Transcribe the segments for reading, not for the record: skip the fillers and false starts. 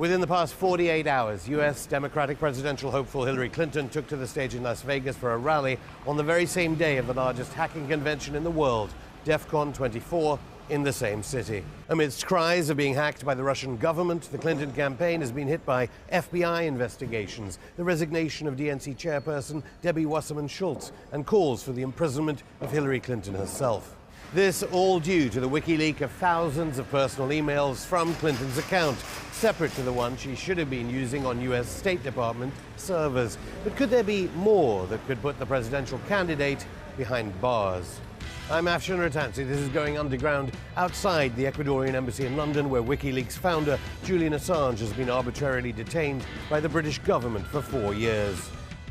Within the past 48 hours, U.S. Democratic presidential hopeful Hillary Clinton took to the stage in Las Vegas for a rally on the very same day of the largest hacking convention in the world, DEF-CON 24, in the same city. Amidst cries of being hacked by the Russian government, the Clinton campaign has been hit by FBI investigations, the resignation of DNC chairperson Debbie Wasserman Schultz, and calls for the imprisonment of Hillary Clinton herself. This all due to the WikiLeaks of thousands of personal emails from Clinton's account, separate to the one she should have been using on U.S. State Department servers. But could there be more that could put the presidential candidate behind bars? I'm Afshan Rattansi. This is Going Underground outside the Ecuadorian embassy in London, where WikiLeaks founder Julian Assange has been arbitrarily detained by the British government for 4 years.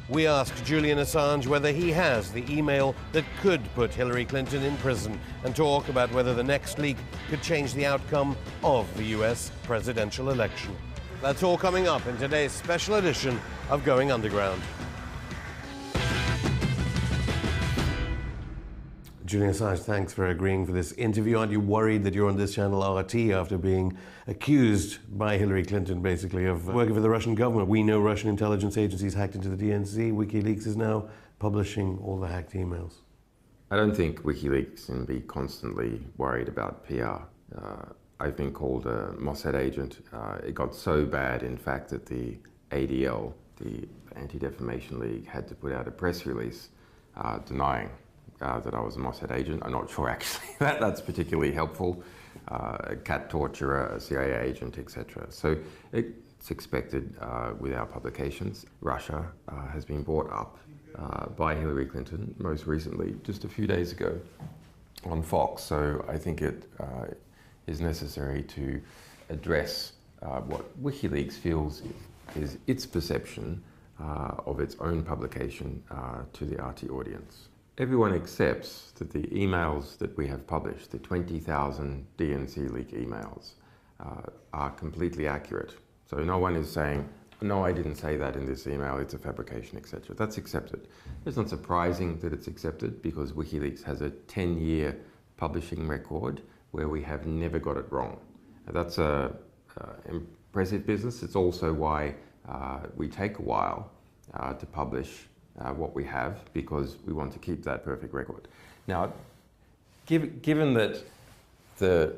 We asked Julian Assange whether he has the email that could put Hillary Clinton in prison and talk about whether the next leak could change the outcome of the US presidential election. That's all coming up in today's special edition of Going Underground. Julian Assange, thanks for agreeing for this interview. Aren't you worried that you're on this channel RT after being accused by Hillary Clinton, basically, of working for the Russian government? We know Russian intelligence agencies hacked into the DNC. WikiLeaks is now publishing all the hacked emails. I don't think WikiLeaks can be constantly worried about PR. I've been called a Mossad agent. It got so bad, in fact, that the ADL, the Anti-Defamation League, had to put out a press release denying that I was a Mossad agent. I'm not sure actually that's particularly helpful. A cat torturer, a CIA agent, etc. So it's expected with our publications. Russia has been brought up by Hillary Clinton, most recently, just a few days ago on Fox. So I think it is necessary to address what WikiLeaks feels is its perception of its own publication to the RT audience. Everyone accepts that the emails that we have published, the 20,000 DNC leak emails, are completely accurate. So no one is saying, no, I didn't say that in this email, it's a fabrication, etc. That's accepted. It's not surprising that it's accepted because WikiLeaks has a 10-year publishing record where we have never got it wrong. That's an impressive business. It's also why we take a while to publish what we have, because we want to keep that perfect record. Now, given that the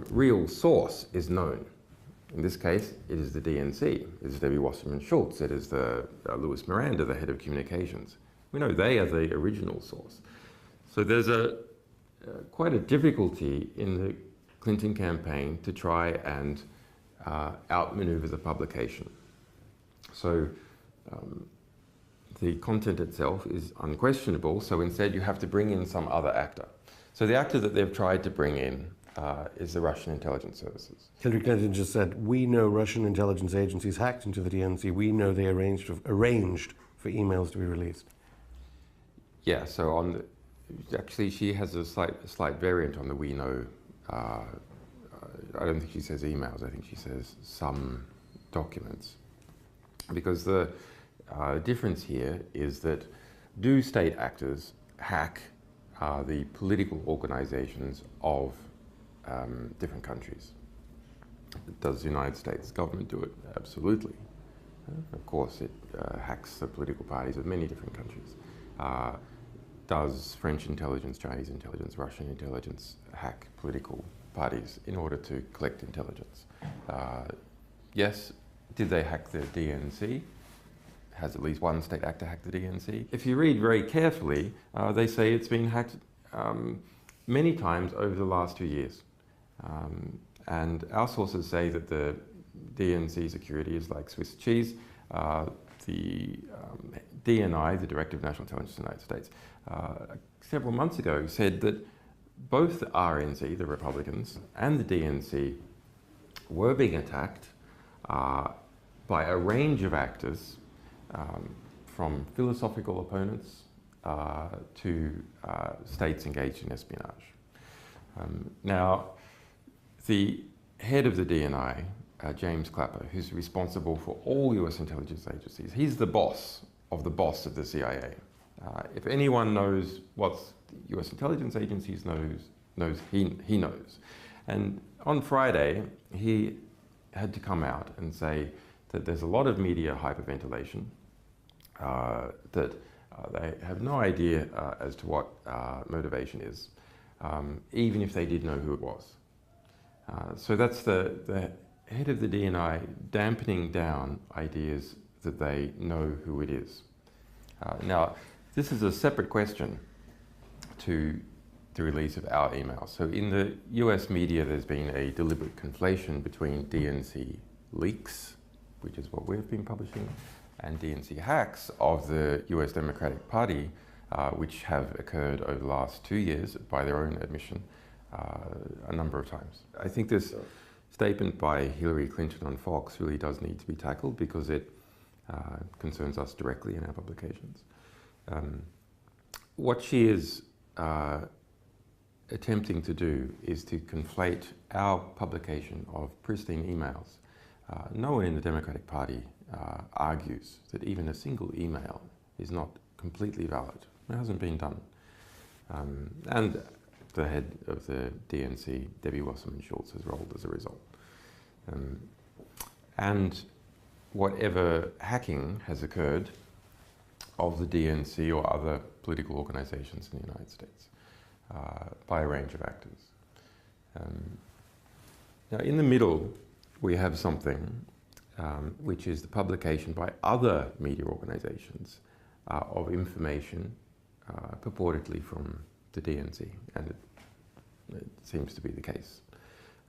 real source is known, in this case, it is the DNC, it is Debbie Wasserman Schultz, it is the Louis Miranda, the head of communications. We know they are the original source. So there's quite a difficulty in the Clinton campaign to try and outmaneuver the publication. So the content itself is unquestionable, so instead you have to bring in some other actor. So the actor that they've tried to bring in is the Russian intelligence services. Hillary Clinton just said, we know Russian intelligence agencies hacked into the DNC. We know they arranged for emails to be released. Yeah, so actually she has a slight variant on the we know. I don't think she says emails, I think she says some documents. Because the difference here is that do state actors hack the political organizations of different countries? Does the United States government do it? Absolutely. Of course, it hacks the political parties of many different countries. Does French intelligence, Chinese intelligence, Russian intelligence hack political parties in order to collect intelligence? Yes. Did they hack the DNC? Has at least one state actor hacked the DNC? If you read very carefully, they say it's been hacked many times over the last 2 years. And our sources say that the DNC security is like Swiss cheese. The DNI, the Director of National Intelligence of the United States, several months ago said that both the RNC, the Republicans, and the DNC were being attacked by a range of actors, from philosophical opponents to states engaged in espionage. Now, the head of the DNI, James Clapper, who's responsible for all US intelligence agencies, he's the boss of the CIA. If anyone knows what US intelligence agencies knows, he knows. And on Friday, he had to come out and say that there's a lot of media hyperventilation, that they have no idea as to what motivation is, even if they did know who it was. So that's the head of the DNI dampening down ideas that they know who it is. Now, this is a separate question to the release of our emails. So in the US media, there's been a deliberate conflation between DNC leaks, which is what we've been publishing, and DNC hacks of the US Democratic Party, which have occurred over the last 2 years, by their own admission, a number of times. I think this statement by Hillary Clinton on Fox really does need to be tackled because it concerns us directly in our publications. What she is attempting to do is to conflate our publication of pristine emails. No one in the Democratic Party argues that even a single email is not completely valid. It hasn't been done. And the head of the DNC, Debbie Wasserman-Schultz, has rolled as a result. And whatever hacking has occurred of the DNC or other political organizations in the United States by a range of actors. Now, in the middle, we have something which is the publication by other media organizations of information purportedly from the DNC, and it seems to be the case.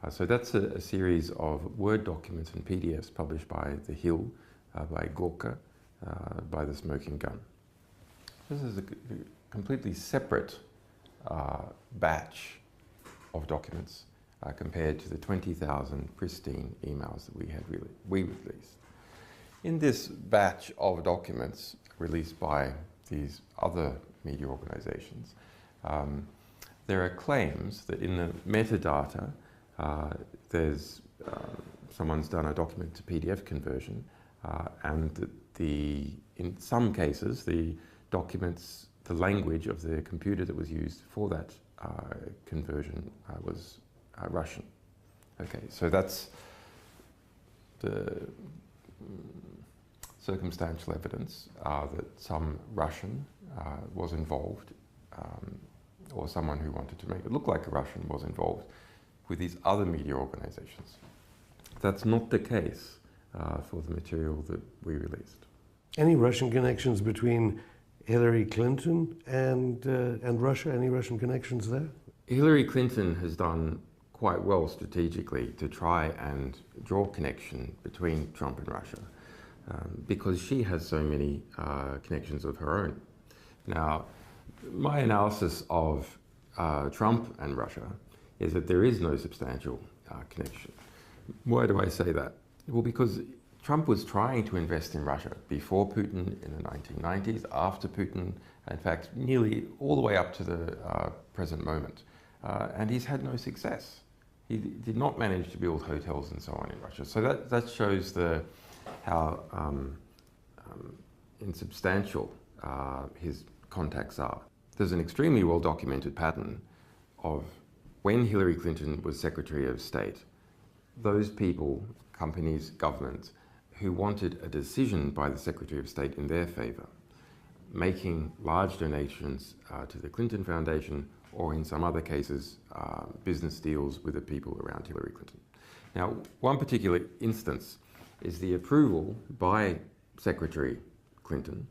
So that's a series of Word documents and PDFs published by The Hill, by Gorka, by The Smoking Gun. This is a completely separate batch of documents compared to the 20,000 pristine emails that we released. In this batch of documents released by these other media organizations, there are claims that in the metadata there's someone's done a document to PDF conversion, and that in some cases the documents, the language of the computer that was used for that conversion was Russian. Okay, so that's the circumstantial evidence that some Russian was involved, or someone who wanted to make it look like a Russian was involved with these other media organizations. That's not the case for the material that we released. Any Russian connections between Hillary Clinton and Russia? Any Russian connections there? Hillary Clinton has done quite well strategically to try and draw connection between Trump and Russia because she has so many connections of her own. Now, my analysis of Trump and Russia is that there is no substantial connection. Why do I say that? Well, because Trump was trying to invest in Russia before Putin in the 1990s, after Putin, in fact, nearly all the way up to the present moment. And he's had no success. He did not manage to build hotels and so on in Russia. So that shows how insubstantial his contacts are. There's an extremely well-documented pattern of when Hillary Clinton was Secretary of State, those people, companies, governments, who wanted a decision by the Secretary of State in their favor, making large donations to the Clinton Foundation, or in some other cases, business deals with the people around Hillary Clinton. Now, one particular instance is the approval by Secretary Clinton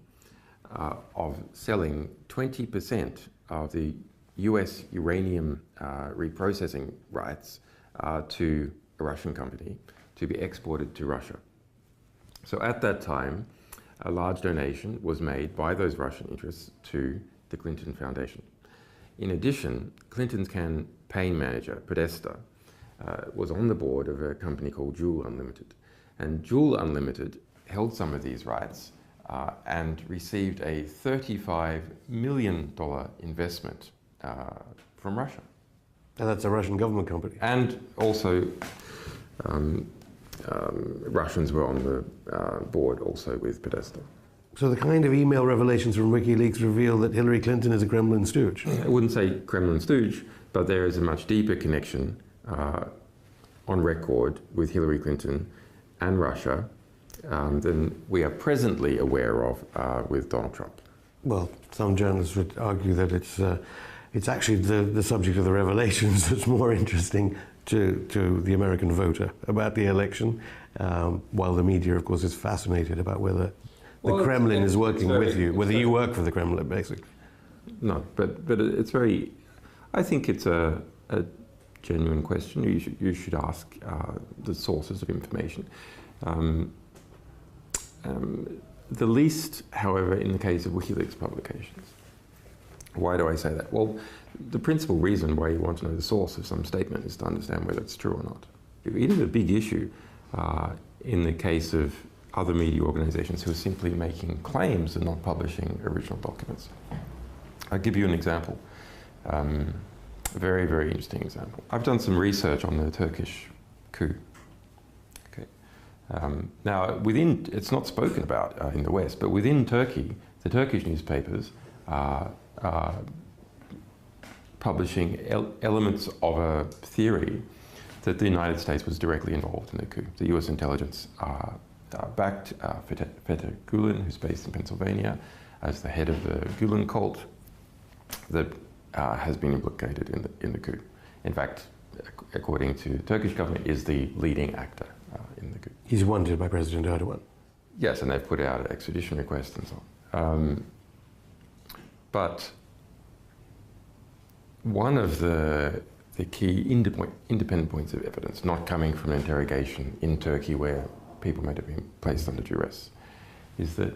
of selling 20% of the US uranium reprocessing rights to a Russian company to be exported to Russia. So at that time, a large donation was made by those Russian interests to the Clinton Foundation. In addition, Clinton's campaign manager, Podesta, was on the board of a company called Juul Unlimited. And Juul Unlimited held some of these rights and received a $35 million investment from Russia. And that's a Russian government company. And also, Russians were on the board also with Podesta. So the kind of email revelations from WikiLeaks reveal that Hillary Clinton is a Kremlin stooge. I wouldn't say Kremlin stooge, but there is a much deeper connection on record with Hillary Clinton and Russia than we are presently aware of with Donald Trump. Well, some journalists would argue that it's actually the subject of the revelations that's more interesting to the American voter about the election, while the media, of course, is fascinated about whether the Kremlin is working with you, whether you work for the Kremlin, basically. No, but it's very, I think it's a genuine question. You should ask the sources of information. The least, however, in the case of WikiLeaks publications. Why do I say that? Well, the principal reason why you want to know the source of some statement is to understand whether it's true or not. It is a big issue in the case of other media organizations who are simply making claims and not publishing original documents. I'll give you an example, a very, very interesting example. I've done some research on the Turkish coup. Now, it's not spoken about in the West, but within Turkey, the Turkish newspapers are publishing elements of a theory that the United States was directly involved in the coup. The US intelligence backed Fethullah Gulen, who's based in Pennsylvania, as the head of the Gulen cult that has been implicated in the coup. In fact, according to the Turkish government, is the leading actor in the coup. He's wanted by President Erdogan. Yes, and they've put out an extradition request and so on. But one of the key independent points of evidence, not coming from an interrogation in Turkey where people might have been placed under duress, is that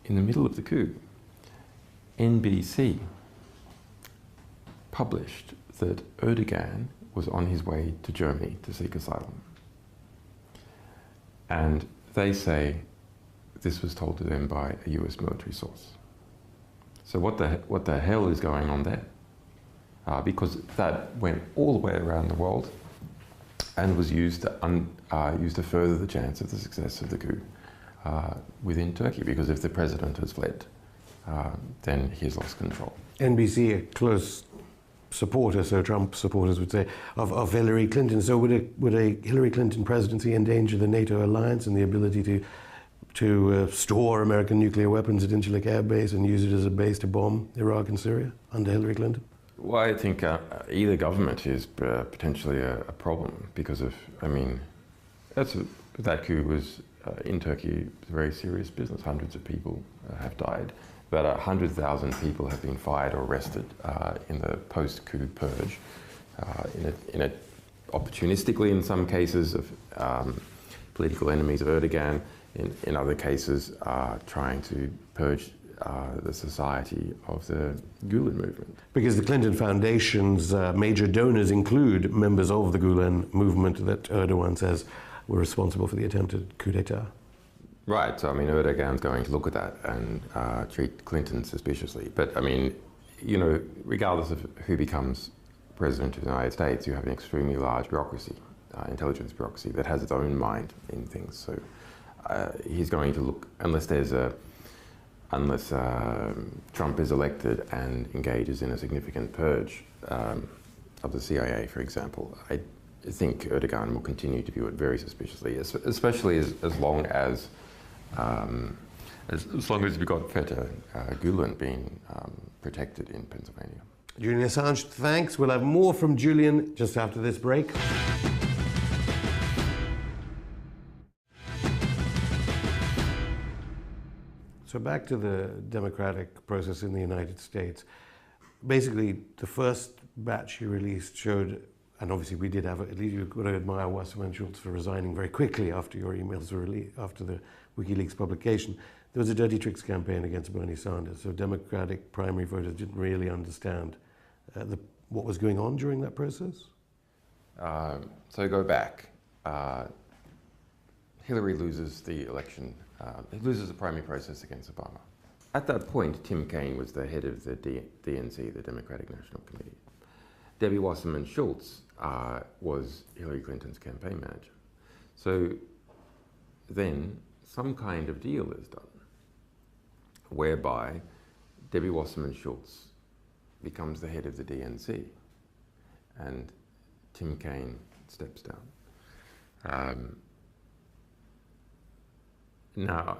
in the middle of the coup, NBC published that Erdogan was on his way to Germany to seek asylum. And they say this was told to them by a US military source. So what the hell is going on there? Because that went all the way around the world and was used to further the chance of the success of the coup within Turkey. Because if the president has fled, then he has lost control. NBC, a close supporter, so Trump supporters would say, of Hillary Clinton. So would a Hillary Clinton presidency endanger the NATO alliance and the ability to store American nuclear weapons at Incirlik Air Base and use it as a base to bomb Iraq and Syria under Hillary Clinton? Well, I think either government is potentially a problem because of, I mean, that coup was in Turkey a very serious business. Hundreds of people have died. About 100,000 people have been fired or arrested in the post-coup purge, opportunistically in some cases of political enemies of Erdogan, in other cases trying to purge the society of the Gulen movement. Because the Clinton Foundation's major donors include members of the Gulen movement that Erdogan says were responsible for the attempted coup d'etat. Right, so I mean, Erdogan's going to look at that and treat Clinton suspiciously. But I mean, you know, regardless of who becomes president of the United States, you have an extremely large bureaucracy, intelligence bureaucracy, that has its own mind in things. So he's going to look, unless Trump is elected and engages in a significant purge of the CIA, for example, I think Erdogan will continue to view it very suspiciously, especially as long as we've got Fethullah Gulen being protected in Pennsylvania. Julian Assange, thanks. We'll have more from Julian just after this break. So back to the democratic process in the United States. Basically, the first batch you released showed, and obviously we did have, at least you've got to admire Wasserman Schultz for resigning very quickly after your emails were released, after the WikiLeaks publication. There was a dirty tricks campaign against Bernie Sanders, so Democratic primary voters didn't really understand what was going on during that process? So go back. Hillary loses the election, loses the primary process against Obama. At that point, Tim Kaine was the head of the DNC, the Democratic National Committee. Debbie Wasserman Schultz was Hillary Clinton's campaign manager. So then some kind of deal is done whereby Debbie Wasserman Schultz becomes the head of the DNC and Tim Kaine steps down. Now,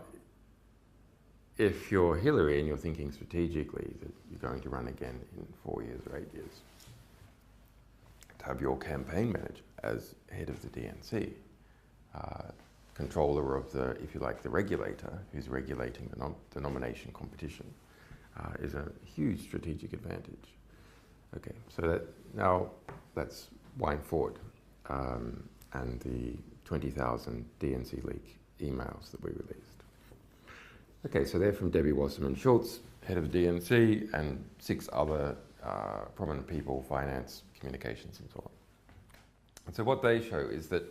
if you're Hillary and you're thinking strategically that you're going to run again in 4 years or 8 years, to have your campaign manager as head of the DNC, controller of the, if you like, the regulator who's regulating the nomination competition, is a huge strategic advantage. Okay, so that now let's wind forward, and the 20,000 DNC leak emails that we released. Okay, so they're from Debbie Wasserman Schultz, head of the DNC, and 6 other prominent people, finance, communications, and so on. And so what they show is that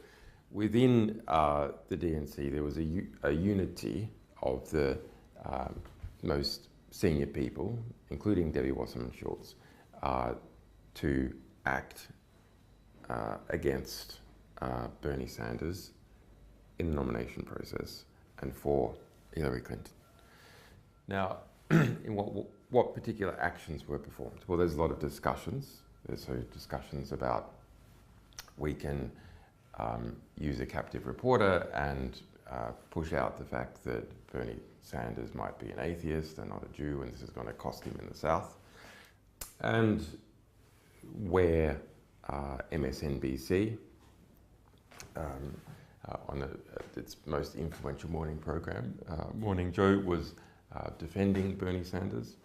within the DNC there was a unity of the most senior people, including Debbie Wasserman Schultz, to act against Bernie Sanders in the nomination process and for Hillary Clinton. Now, in what particular actions were performed? Well, there's a lot of discussions. There's discussions about we can use a captive reporter and push out the fact that Bernie Sanders might be an atheist and not a Jew, and this is going to cost him in the South. And where MSNBC, on its most influential morning program, Morning Joe, was defending Bernie Sanders,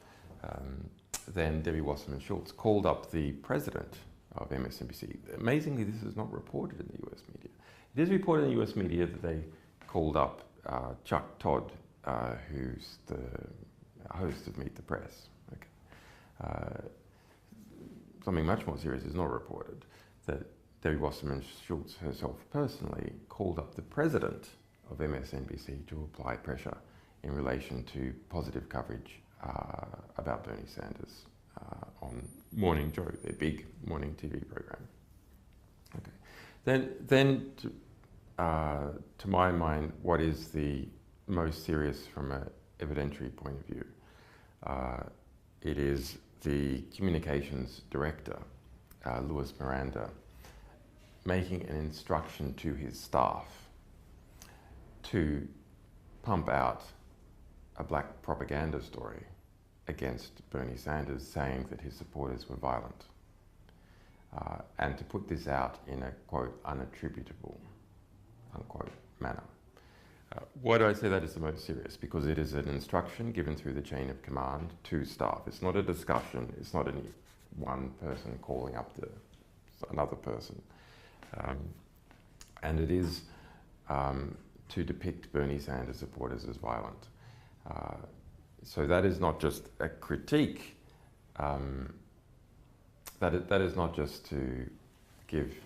then Debbie Wasserman Schultz called up the president of MSNBC. Amazingly, this is not reported in the US media. It is reported in the US media that they called up Chuck Todd, who's the host of Meet the Press. Okay. Something much more serious is not reported, that Debbie Wasserman Schultz herself personally called up the president of MSNBC to apply pressure in relation to positive coverage about Bernie Sanders on Morning Joe, their big morning TV program. Okay. Then to my mind, what is the most serious from an evidentiary point of view? It is the communications director, Louis Miranda, making an instruction to his staff to pump out a black propaganda story against Bernie Sanders, saying that his supporters were violent, and to put this out in a, quote, unattributable, unquote, manner. Why do I say that is the most serious? Because it is an instruction given through the chain of command to staff. It's not a discussion. It's not any one person calling up another person. And it is to depict Bernie Sanders supporters as violent. So that is not just a critique. That is not just to give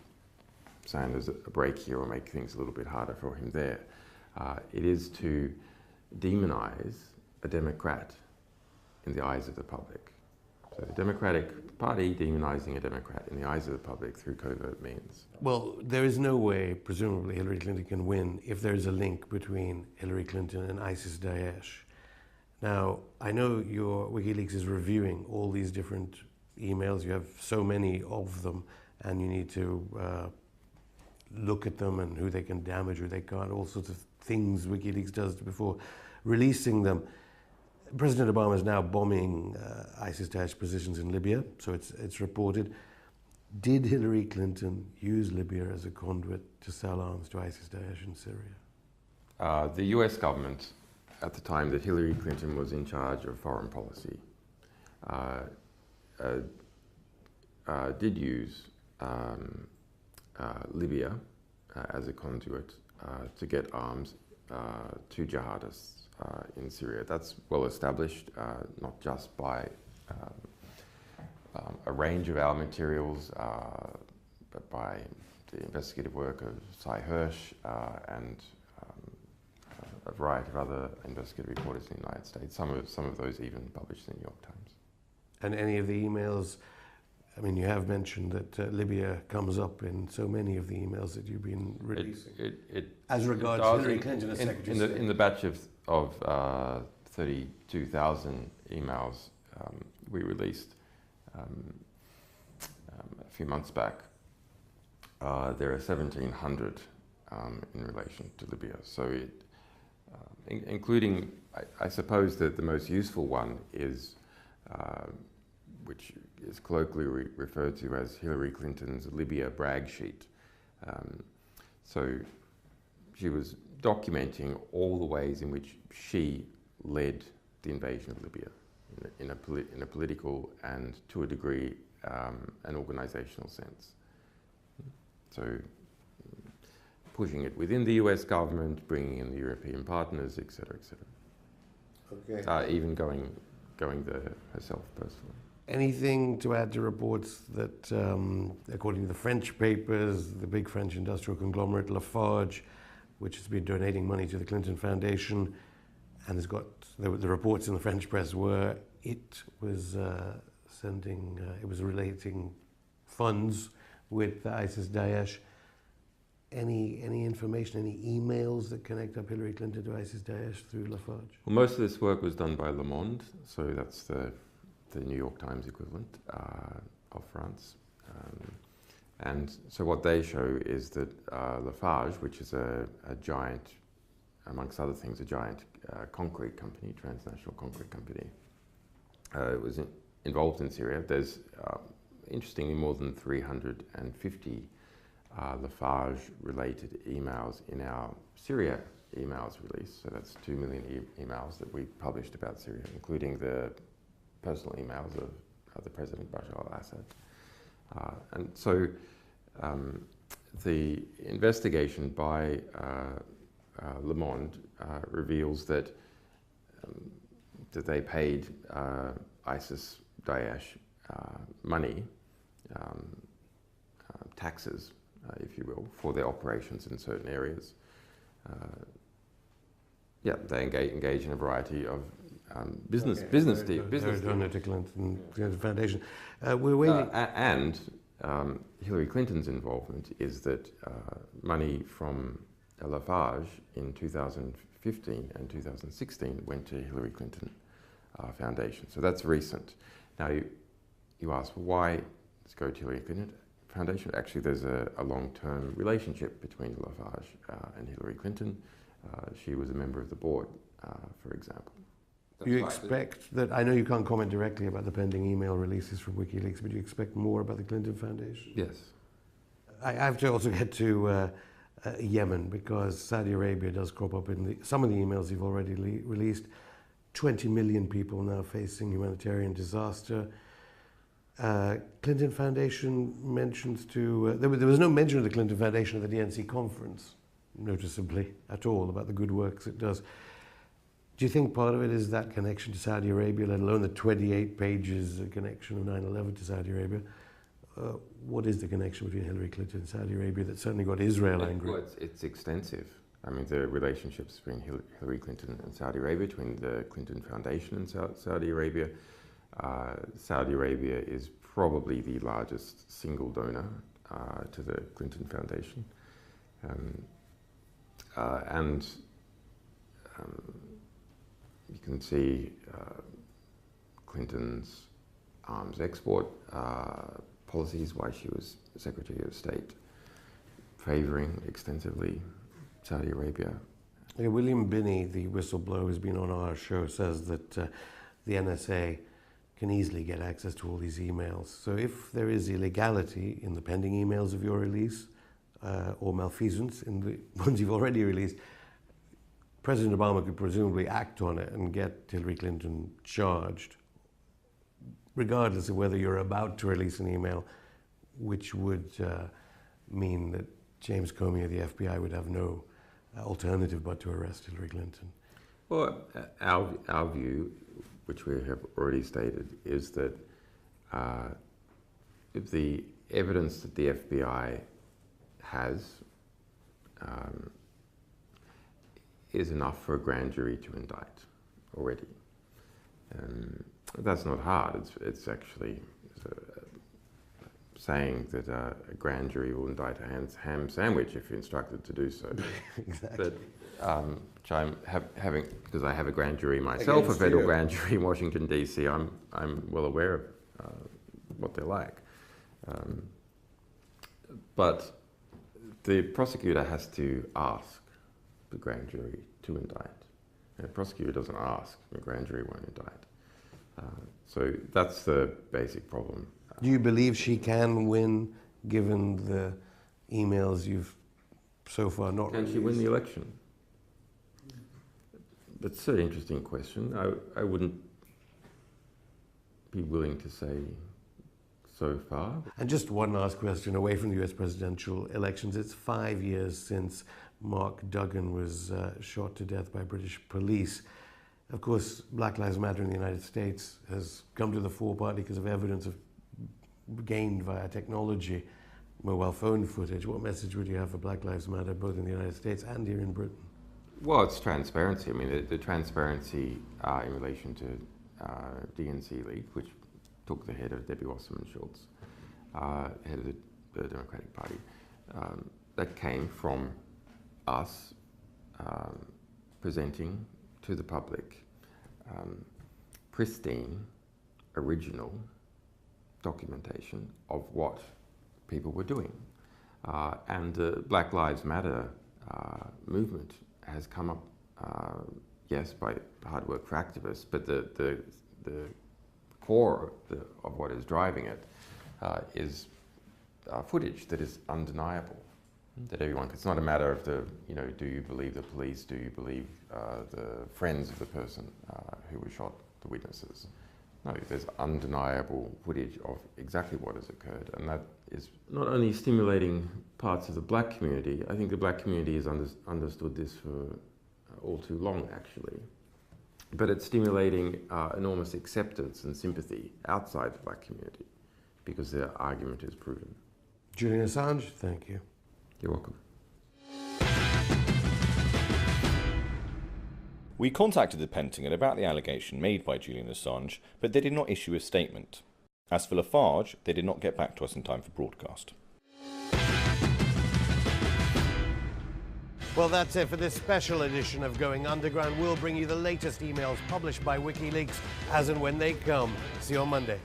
Sanders a break here or make things a little bit harder for him there. It is to demonize a Democrat in the eyes of the public. So the Democratic Party demonizing a Democrat in the eyes of the public through covert means. Well, there is no way, presumably, Hillary Clinton can win if there is a link between Hillary Clinton and ISIS-Daesh. Now, I know your WikiLeaks is reviewing all these different emails. You have so many of them, and you need to look at them and who they can damage, who they can't, all sorts of things WikiLeaks does before releasing them. President Obama is now bombing ISIS-Daesh positions in Libya, so it's reported. Did Hillary Clinton use Libya as a conduit to sell arms to ISIS-Daesh in Syria? The US government, at the time that Hillary Clinton was in charge of foreign policy, did use Libya as a conduit to get arms to jihadists in Syria. That's well established, not just by a range of our materials, but by the investigative work of Cy Hirsch and a variety of other investigative reporters in the United States. Some of those even published in the New York Times. And any of the emails, I mean, you have mentioned that Libya comes up in so many of the emails that you've been releasing. As regards Hillary Clinton as Secretary of State. In the batch of 32,000 emails we released a few months back, there are 1,700 in relation to Libya. So including, I suppose that the most useful one is, which is colloquially referred to as Hillary Clinton's Libya brag sheet. So she was documenting all the ways in which she led the invasion of Libya in a political and, to a degree, an organizational sense. So pushing it within the US government, bringing in the European partners, etc., etc. Okay. Even going there herself personally. Anything to add to reports that, according to the French papers, the big French industrial conglomerate Lafarge, which has been donating money to the Clinton Foundation, and has got the reports in the French press were it was it was relating funds with ISIS-Daesh. Any information, any emails that connect up Hillary Clinton to ISIS-Daesh through Lafarge? Well, most of this work was done by Le Monde, so that's the New York Times equivalent of France. And so what they show is that Lafarge, which is a giant, amongst other things, a giant concrete company, transnational concrete company, was involved in Syria. There's, interestingly, more than 350 Lafarge-related emails in our Syria emails release. So that's 2 million emails that we published about Syria, including the personal emails of the President Bashar al-Assad. And so the investigation by Le Monde reveals that they paid ISIS-Daesh money, taxes, if you will, for their operations in certain areas. Yeah, they engage in a variety of business deals. Donor to Clinton Foundation. We're waiting. And Hillary Clinton's involvement is that money from Lafarge in 2015 and 2016 went to Hillary Clinton Foundation. So that's recent. Now you ask, why go to Hillary Clinton Foundation? Actually, there's a long-term relationship between Lafarge and Hillary Clinton. She was a member of the board, for example. Do you expect that, I know you can't comment directly about the pending email releases from WikiLeaks, but do you expect more about the Clinton Foundation? Yes. I have to also get to Yemen, because Saudi Arabia does crop up in some of the emails you've already released. 20 million people now facing humanitarian disaster. Clinton Foundation mentions to, there was no mention of the Clinton Foundation at the DNC conference, noticeably, at all, about the good works it does. Do you think part of it is that connection to Saudi Arabia, let alone the 28 pages connection of 9/11 to Saudi Arabia? What is the connection between Hillary Clinton and Saudi Arabia that certainly got Israel angry? Well, it's extensive. I mean, the relationships between Hillary Clinton and Saudi Arabia, between the Clinton Foundation and Saudi Arabia. Saudi Arabia is probably the largest single donor to the Clinton Foundation. You can see Clinton's arms export policies, why she was Secretary of State, favouring extensively Saudi Arabia. Yeah, William Binney, the whistleblower who's been on our show, says that the NSA can easily get access to all these emails. So if there is illegality in the pending emails of your release, or malfeasance in the ones you've already released, President Obama could presumably act on it and get Hillary Clinton charged, regardless of whether you're about to release an email, which would mean that James Comey of the FBI would have no alternative but to arrest Hillary Clinton. Well, our view, which we have already stated, is that if the evidence that the FBI has is enough for a grand jury to indict already. That's not hard. It's actually saying that a grand jury will indict a ham sandwich if instructed to do so. Exactly. But which I'm having, because I have a grand jury myself, a federal grand jury in Washington D.C. I'm well aware of what they're like. But The prosecutor has to ask the grand jury to indict. And the prosecutor doesn't ask, the grand jury won't indict. So that's the basic problem. Do you believe she can win, given the emails you've so far not Can she win the election? That's an interesting question. I wouldn't be willing to say so far. And just one last question, away from the US presidential elections. It's 5 years since Mark Duggan was shot to death by British police. Of course, Black Lives Matter in the United States has come to the fore partly because of evidence gained via technology, mobile phone footage. What message would you have for Black Lives Matter, both in the United States and here in Britain? Well, it's transparency. I mean, the transparency in relation to DNC leak, which took the head of Debbie Wasserman Schultz, head of the Democratic Party, that came from us presenting to the public pristine, original documentation of what people were doing. And the Black Lives Matter movement has come up, yes, by hard work for activists, but the core of what is driving it is footage that is undeniable, that everyone, it's not a matter of do you believe the police, do you believe the friends of the person who was shot, the witnesses. No, there's undeniable footage of exactly what has occurred, and that is not only stimulating parts of the black community. I think the black community has understood this for all too long, actually. But it's stimulating enormous acceptance and sympathy outside the black community because their argument is proven. Julian Assange, thank you. You're welcome. We contacted the Pentagon about the allegation made by Julian Assange, but they did not issue a statement. As for Lafarge, they did not get back to us in time for broadcast. Well, that's it for this special edition of Going Underground. We'll bring you the latest emails published by WikiLeaks as and when they come. See you on Monday.